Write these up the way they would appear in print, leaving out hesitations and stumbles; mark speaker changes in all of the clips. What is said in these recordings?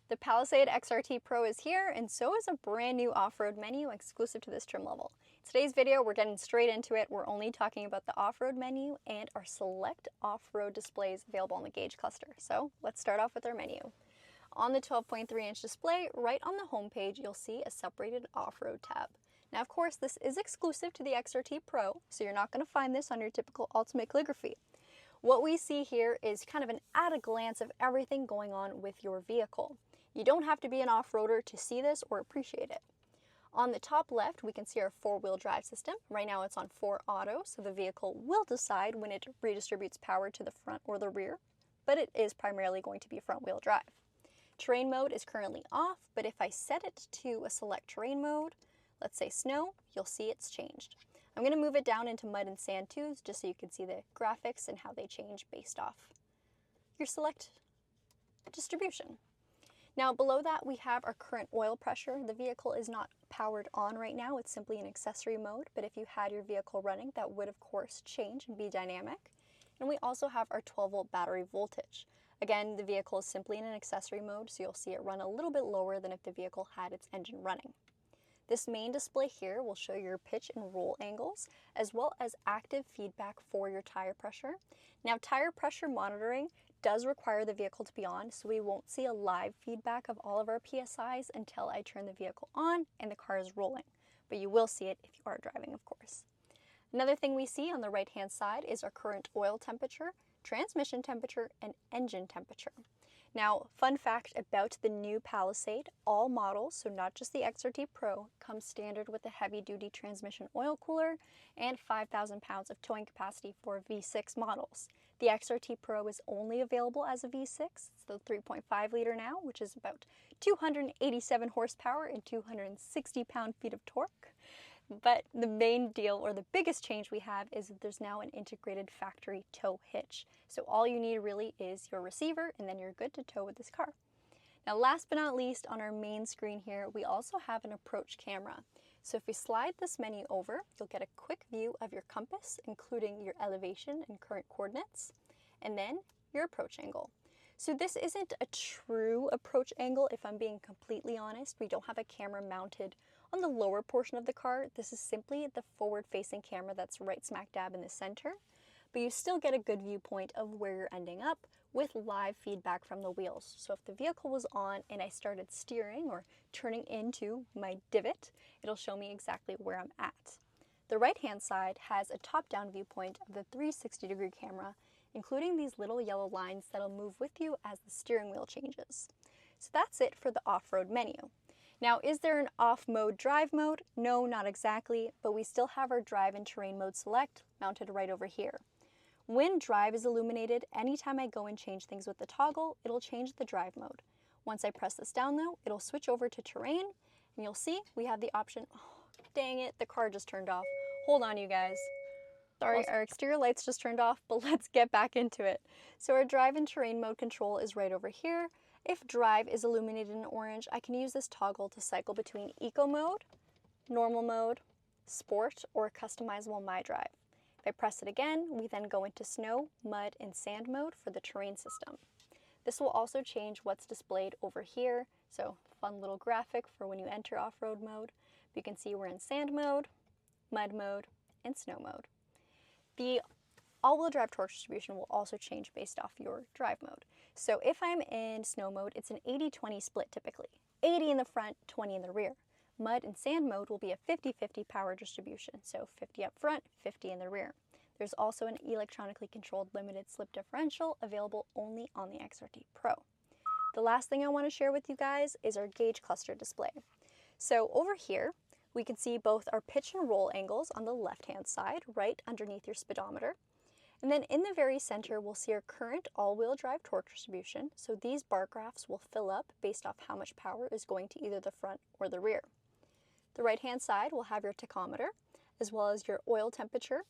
Speaker 1: The Palisade XRT Pro is here, and so is a brand new off-road menu exclusive to this trim level. In today's video, we're getting straight into it. We're only talking about the off-road menu and our select off-road displays available on the gauge cluster. So let's start off with our menu. On the 12.3-inch display, right on the home page, you'll see a separated off-road tab. Now, of course, this is exclusive to the XRT Pro, so you're not going to find this on your typical Ultimate calligraphy. What we see here is kind of an at-a-glance of everything going on with your vehicle. You don't have to be an off-roader to see this or appreciate it. On the top left, we can see our four-wheel drive system. Right now it's on 4 auto, so the vehicle will decide when it redistributes power to the front or the rear, but it is primarily going to be front-wheel drive. Terrain mode is currently off, but if I set it to a select terrain mode, let's say snow, you'll see it's changed. I'm going to move it down into mud and sand too, just so you can see the graphics and how they change based off your select distribution. Now below that we have our current oil pressure. The vehicle is not powered on right now, it's simply an accessory mode, but if you had your vehicle running, that would of course change and be dynamic. And we also have our 12-volt battery voltage. Again, the vehicle is simply in an accessory mode, so you'll see it run a little bit lower than if the vehicle had its engine running. This main display here will show your pitch and roll angles, as well as active feedback for your tire pressure. Now, tire pressure monitoring does require the vehicle to be on, so we won't see a live feedback of all of our PSIs until I turn the vehicle on and the car is rolling. But you will see it if you are driving, of course. Another thing we see on the right-hand side is our current oil temperature, transmission temperature, and engine temperature. Now, fun fact about the new Palisade, all models, so not just the XRT Pro, come standard with a heavy-duty transmission oil cooler and 5,000 pounds of towing capacity for V6 models. The XRT Pro is only available as a V6, it's the 3.5 liter now, which is about 287 horsepower and 260 pound-feet of torque. But the main deal, or the biggest change we have, is that there's now an integrated factory tow hitch. So all you need really is your receiver, and then you're good to tow with this car. Now, last but not least, on our main screen here, we also have an approach camera. So if we slide this menu over, you'll get a quick view of your compass, including your elevation and current coordinates, and then your approach angle. So this isn't a true approach angle, if I'm being completely honest. We don't have a camera mounted on the lower portion of the car. This is simply the forward-facing camera that's right smack dab in the center, but you still get a good viewpoint of where you're ending up with live feedback from the wheels. So if the vehicle was on and I started steering or turning into my divot, it'll show me exactly where I'm at. The right-hand side has a top-down viewpoint of the 360-degree camera, including these little yellow lines that'll move with you as the steering wheel changes. So that's it for the off-road menu. Now, is there an off-mode drive mode? No, not exactly, but we still have our drive and terrain mode select mounted right over here. When drive is illuminated, anytime I go and change things with the toggle, it'll change the drive mode. Once I press this down though, it'll switch over to terrain, and you'll see we have the option, oh, dang it, the car just turned off. Hold on, you guys. Sorry, our exterior lights just turned off, but let's get back into it. So our drive and terrain mode control is right over here. If drive is illuminated in orange, I can use this toggle to cycle between eco mode, normal mode, sport, or customizable my drive. If I press it again, we then go into snow, mud, and sand mode for the terrain system. This will also change what's displayed over here. So fun little graphic for when you enter off-road mode. You can see we're in sand mode, mud mode, and snow mode. The all-wheel drive torque distribution will also change based off your drive mode. So if I'm in snow mode, it's an 80-20 split typically. 80 in the front, 20 in the rear. Mud and sand mode will be a 50-50 power distribution, so 50 up front, 50 in the rear. There's also an electronically controlled limited slip differential available only on the XRT Pro. The last thing I want to share with you guys is our gauge cluster display. So over here, we can see both our pitch and roll angles on the left-hand side, right underneath your speedometer. And then in the very center, we'll see our current all-wheel drive torque distribution. So these bar graphs will fill up based off how much power is going to either the front or the rear. The right-hand side will have your tachometer, as well as your oil temperature,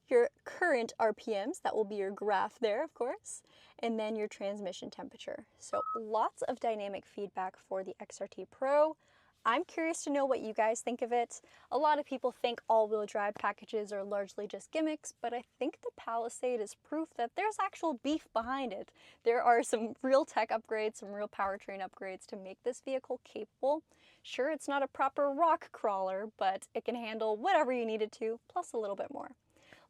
Speaker 1: your current RPMs, that will be your graph there, of course, and then your transmission temperature. So lots of dynamic feedback for the XRT Pro. I'm curious to know what you guys think of it. A lot of people think all-wheel drive packages are largely just gimmicks, but I think the Palisade is proof that there's actual beef behind it. There are some real tech upgrades, some real powertrain upgrades to make this vehicle capable. Sure, it's not a proper rock crawler, but it can handle whatever you need it to, plus a little bit more.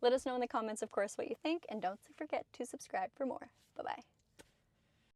Speaker 1: Let us know in the comments, of course, what you think, and don't forget to subscribe for more. Bye-bye.